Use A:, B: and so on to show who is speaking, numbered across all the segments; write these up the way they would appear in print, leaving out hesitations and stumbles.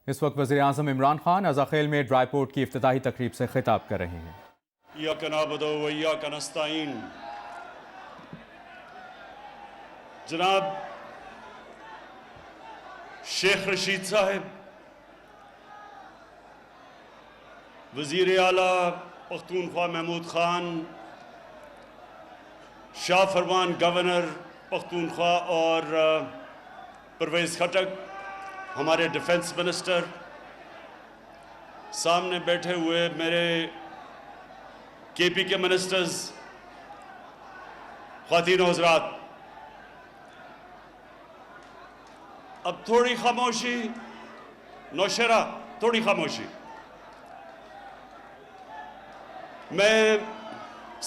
A: اس وقت وزیر اعظم عمران خان ازاخیل میں ڈرائی پورٹ کی افتتاحی تقریب سے خطاب کر رہے ہیں۔
B: ایاک نعبد و ایاک نستعین۔ جناب شیخ رشید صاحب، وزیر اعلیٰ پختونخوا محمود خان، شاہ فرمان گورنر پختونخوا اور پرویز خٹک، ہمارے ڈیفنس منسٹر، سامنے بیٹھے ہوئے میرے کے پی کے منسٹرز، خواتین و حضرات، اب تھوڑی خاموشی، نوشہرہ تھوڑی خاموشی۔ میں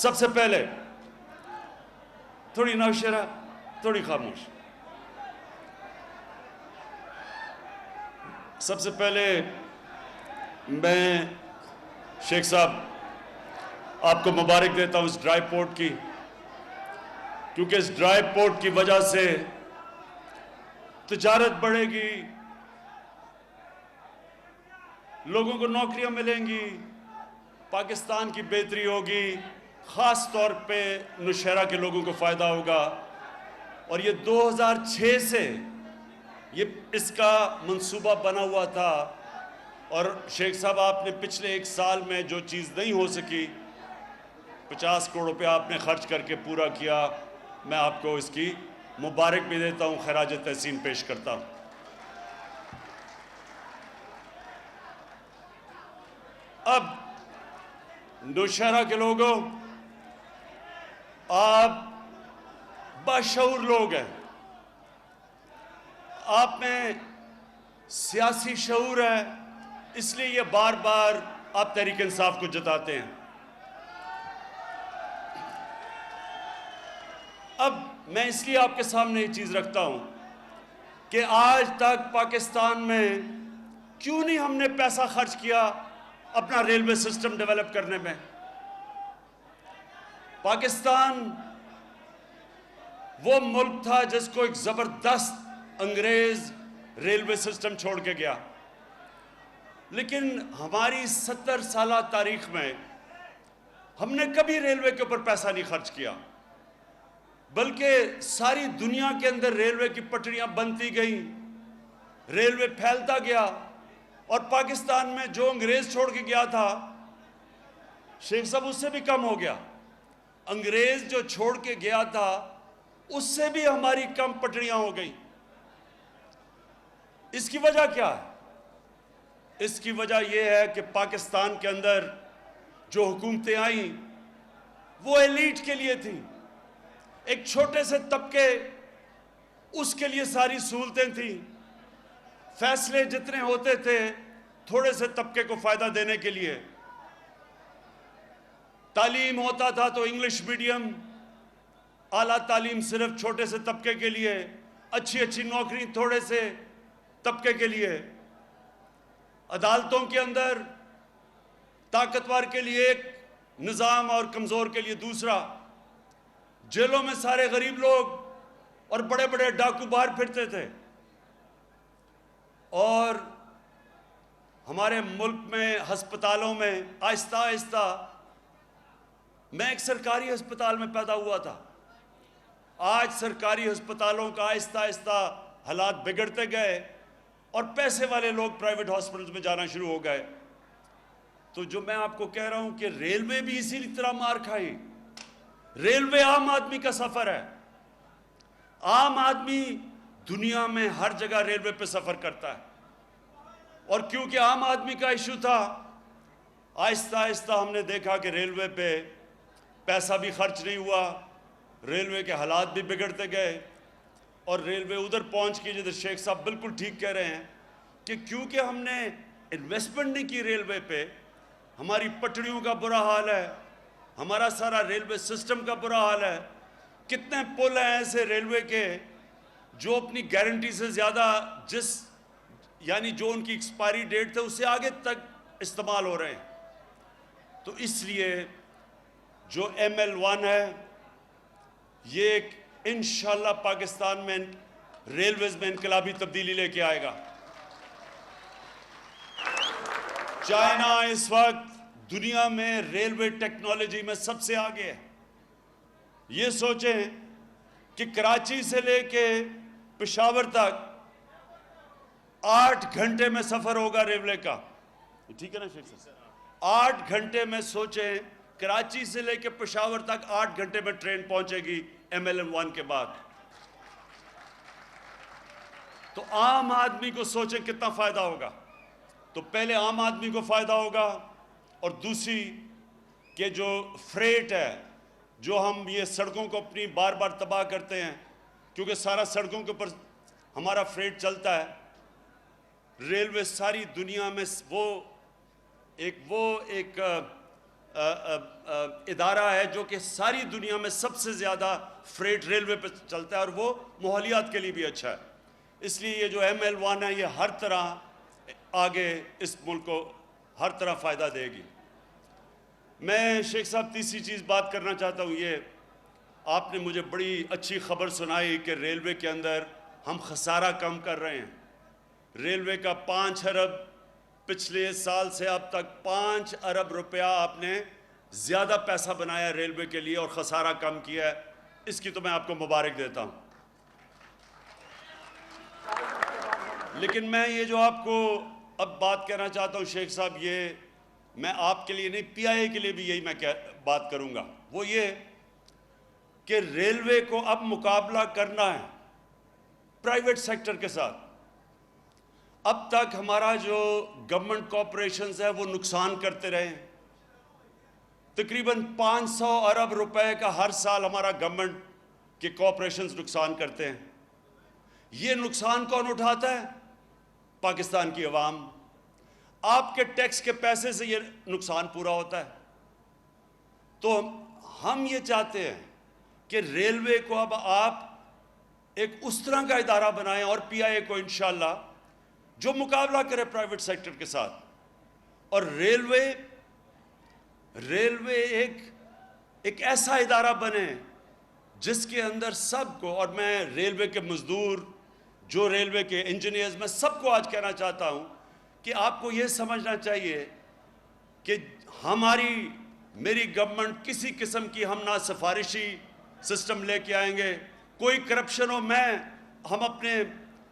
B: سب سے پہلے تھوڑی نوشہرہ تھوڑی خاموشی۔ سب سے پہلے میں شیخ صاحب آپ کو مبارک دیتا ہوں اس ڈرائی پورٹ کی، کیونکہ اس ڈرائی پورٹ کی وجہ سے تجارت بڑھے گی، لوگوں کو نوکریاں ملیں گی، پاکستان کی بہتری ہوگی، خاص طور پہ نوشہرہ کے لوگوں کو فائدہ ہوگا۔ اور یہ 2006 سے اس کا منصوبہ بنا ہوا تھا، اور شیخ صاحب آپ نے پچھلے 1 سال میں جو چیز نہیں ہو سکی، 50 کروڑ روپے آپ نے خرچ کر کے پورا کیا۔ میں آپ کو اس کی مبارک بھی دیتا ہوں، خراج تحسین پیش کرتا ہوں۔ اب نوشہرہ کے لوگوں، آپ باشعور لوگ ہیں، آپ میں سیاسی شعور ہے، اس لیے یہ بار بار آپ تحریک انصاف کو جتاتے ہیں۔ اب میں اس لیے آپ کے سامنے یہ چیز رکھتا ہوں کہ آج تک پاکستان میں کیوں نہیں ہم نے پیسہ خرچ کیا اپنا ریلوے سسٹم ڈیولپ کرنے میں۔ پاکستان وہ ملک تھا جس کو ایک زبردست انگریز ریلوے سسٹم چھوڑ کے گیا، لیکن ہماری 70 سالہ تاریخ میں ہم نے کبھی ریلوے کے اوپر پیسہ نہیں خرچ کیا، بلکہ ساری دنیا کے اندر ریلوے کی پٹریاں بنتی گئیں، ریلوے پھیلتا گیا، اور پاکستان میں جو انگریز چھوڑ کے گیا تھا شیخ صاحب اس سے بھی کم ہو گیا۔ انگریز جو چھوڑ کے گیا تھا اس سے بھی ہماری کم پٹریاں ہو گئیں۔ اس کی وجہ کیا ہے؟ اس کی وجہ یہ ہے کہ پاکستان کے اندر جو حکومتیں آئیں وہ ایلیٹ کے لیے تھیں، ایک چھوٹے سے طبقے، اس کے لیے ساری سہولتیں تھیں، فیصلے جتنے ہوتے تھے تھوڑے سے طبقے کو فائدہ دینے کے لیے۔ تعلیم ہوتا تھا تو انگلش میڈیم، اعلیٰ تعلیم صرف چھوٹے سے طبقے کے لیے، اچھی نوکری تھوڑے سے طبقے کے لیے۔ عدالتوں کے اندر طاقتور کے لیے ایک نظام اور کمزور کے لیے دوسرا۔ جیلوں میں سارے غریب لوگ اور بڑے بڑے ڈاکو باہر پھرتے تھے۔ اور ہمارے ملک میں ہسپتالوں میں آہستہ آہستہ، میں ایک سرکاری ہسپتال میں پیدا ہوا تھا، آج سرکاری ہسپتالوں کا آہستہ آہستہ حالات بگڑتے گئے اور پیسے والے لوگ پرائیویٹ ہاسپٹلز میں جانا شروع ہو گئے۔ تو جو میں آپ کو کہہ رہا ہوں کہ ریلوے بھی اسی طرح مار کھائی۔ ریلوے عام آدمی کا سفر ہے، عام آدمی دنیا میں ہر جگہ ریلوے پہ سفر کرتا ہے، اور کیونکہ عام آدمی کا ایشو تھا، آہستہ آہستہ ہم نے دیکھا کہ ریلوے پہ پیسہ بھی خرچ نہیں ہوا، ریلوے کے حالات بھی بگڑتے گئے، اور ریلوے ادھر پہنچ کی جدھر شیخ صاحب بالکل ٹھیک کہہ رہے ہیں کہ کیونکہ ہم نے انویسٹمنٹ نہیں کی ریلوے پہ، ہماری پٹڑیوں کا برا حال ہے، ہمارا سارا ریلوے سسٹم کا برا حال ہے۔ کتنے پل ہیں ایسے ریلوے کے جو اپنی گارنٹی سے زیادہ، یعنی جو ان کی ایکسپائری ڈیٹ تھے اس سے آگے تک استعمال ہو رہے ہیں۔ تو اس لیے جو ML1 ہے یہ ایک انشاءاللہ پاکستان میں ریلویز میں انقلابی تبدیلی لے کے آئے گا۔ چائنا اس وقت دنیا میں ریلوے ٹیکنالوجی میں سب سے آگے ہے. یہ سوچیں کہ کراچی سے لے کے پشاور تک 8 گھنٹے میں سفر ہوگا ریلوے کا. ٹھیک ہے نا شیخ صاحب؟ 8 گھنٹے میں سوچیں کراچی سے لے کے پشاور تک 8 گھنٹے میں ٹرین پہنچے گی MLN1 کے بعد. تو عام آدمی کو سوچیں کتنا فائدہ ہوگا. تو پہلے عام آدمی کو فائدہ ہوگا, اور دوسری کہ جو فریٹ ہے, جو ہم یہ سڑکوں کو اپنی بار بار تباہ کرتے ہیں, کیونکہ سارا سڑکوں کے اوپر ہمارا فریٹ چلتا ہے. ریلوے ساری دنیا میں وہ ایک ادارہ ہے جو کہ ساری دنیا میں سب سے زیادہ فریٹ ریلوے پہ چلتا ہے, اور وہ ماحولیات کے لیے بھی اچھا ہے. اس لیے یہ جو ML1 ہے یہ ہر طرح آگے اس ملک کو ہر طرح فائدہ دے گی. میں شیخ صاحب تیسری چیز بات کرنا چاہتا ہوں. یہ آپ نے مجھے بڑی اچھی خبر سنائی کہ ریلوے کے اندر ہم خسارہ کم کر رہے ہیں. ریلوے کا 5 ارب پچھلے سال سے اب تک 5 ارب روپیہ آپ نے زیادہ پیسہ بنایا ریلوے کے لیے اور خسارہ کم کیا ہے. اس کی تو میں آپ کو مبارک دیتا ہوں. لیکن میں یہ جو آپ کو اب بات کہنا چاہتا ہوں شیخ صاحب, یہ میں آپ کے لیے نہیں, PIA کے لیے بھی یہی میں بات کروں گا. وہ یہ کہ ریلوے کو اب مقابلہ کرنا ہے پرائیویٹ سیکٹر کے ساتھ. اب تک ہمارا جو گورنمنٹ کارپوریشنز ہے وہ نقصان کرتے رہے ہیں. تقریباً 500 ارب روپے کا ہر سال ہمارا گورنمنٹ کے کارپوریشنز نقصان کرتے ہیں. یہ نقصان کون اٹھاتا ہے؟ پاکستان کی عوام. آپ کے ٹیکس کے پیسے سے یہ نقصان پورا ہوتا ہے. تو ہم یہ چاہتے ہیں کہ ریلوے کو اب آپ ایک اس طرح کا ادارہ بنائیں, اور PIA کو انشاءاللہ جو مقابلہ کرے پرائیویٹ سیکٹر کے ساتھ. اور ریلوے ایک ایسا ادارہ بنے جس کے اندر سب کو, اور میں ریلوے کے مزدور, جو ریلوے کے انجینئرز, میں سب کو آج کہنا چاہتا ہوں کہ آپ کو یہ سمجھنا چاہیے کہ میری گورنمنٹ کسی قسم کی ہم نہ سفارشی سسٹم لے کے آئیں گے. کوئی کرپشن ہو, ہم اپنے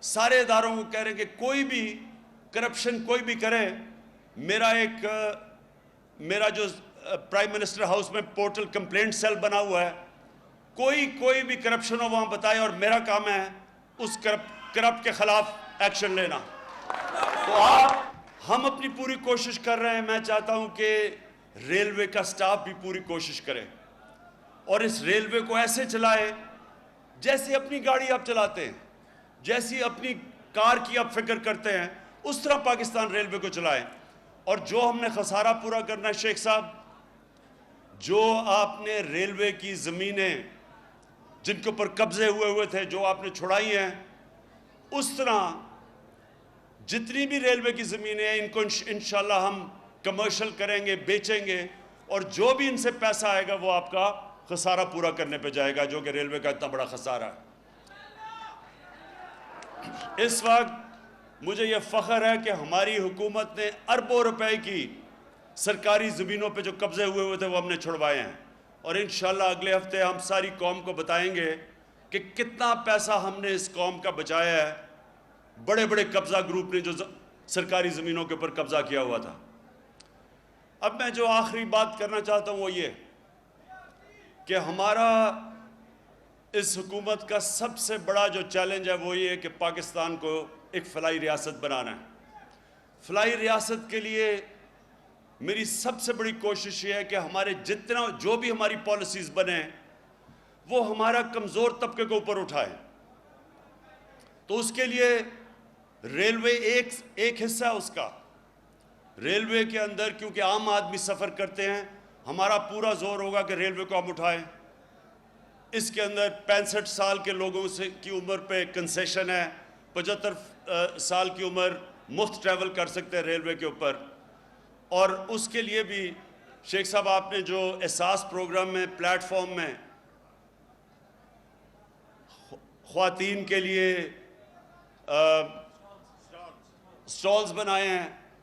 B: سارے اداروں کو کہہ رہے ہیں کہ کوئی بھی کرپشن کوئی بھی کرے, میرا جو پرائم منسٹر ہاؤس میں پورٹل کمپلینٹ سیل بنا ہوا ہے, کوئی بھی کرپشن ہو وہاں بتائے, اور میرا کام ہے اس کرپٹ کے خلاف ایکشن لینا. تو ہم اپنی پوری کوشش کر رہے ہیں. میں چاہتا ہوں کہ ریلوے کا سٹاف بھی پوری کوشش کرے, اور اس ریلوے کو ایسے چلائے جیسے اپنی گاڑی آپ چلاتے ہیں, جیسی اپنی کار کی آپ فکر کرتے ہیں, اس طرح پاکستان ریلوے کو چلائیں. اور جو ہم نے خسارہ پورا کرنا ہے شیخ صاحب, جو آپ نے ریلوے کی زمینیں جن کے اوپر قبضے ہوئے تھے جو آپ نے چھڑائی ہیں, اس طرح جتنی بھی ریلوے کی زمینیں ہیں ان کو انشاءاللہ ہم کمرشل کریں گے, بیچیں گے, اور جو بھی ان سے پیسہ آئے گا وہ آپ کا خسارہ پورا کرنے پہ جائے گا, جو کہ ریلوے کا اتنا بڑا خسارہ ہے. اس وقت مجھے یہ فخر ہے کہ ہماری حکومت نے اربوں روپے کی سرکاری زمینوں پہ جو قبضے ہوئے تھے وہ ہم نے چھڑوائے ہیں, اور انشاءاللہ اگلے ہفتے ہم ساری قوم کو بتائیں گے کہ کتنا پیسہ ہم نے اس قوم کا بچایا ہے بڑے بڑے قبضہ گروپ نے جو سرکاری زمینوں کے اوپر قبضہ کیا ہوا تھا. اب میں جو آخری بات کرنا چاہتا ہوں وہ یہ کہ ہمارا اس حکومت کا سب سے بڑا جو چیلنج ہے وہ یہ ہے کہ پاکستان کو ایک فلاحی ریاست بنانا ہے. فلاحی ریاست کے لیے میری سب سے بڑی کوشش یہ ہے کہ ہمارے جو بھی ہماری پالیسیز بنیں وہ ہمارا کمزور طبقے کو اوپر اٹھائیں. تو اس کے لیے ریلوے ایک حصہ اس کا. ریلوے کے اندر کیونکہ عام آدمی سفر کرتے ہیں, ہمارا پورا زور ہوگا کہ ریلوے کو ہم اٹھائیں. اس کے اندر 65 سال کے لوگوں کی عمر پہ کنسیشن ہے, 75 سال کی عمر مفت ٹریول کر سکتے ہیں ریلوے کے اوپر. اور اس کے لیے بھی شیخ صاحب آپ نے جو احساس پروگرام میں پلیٹ فارم میں خواتین کے لیے سٹالز بنائے ہیں,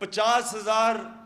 B: 50,000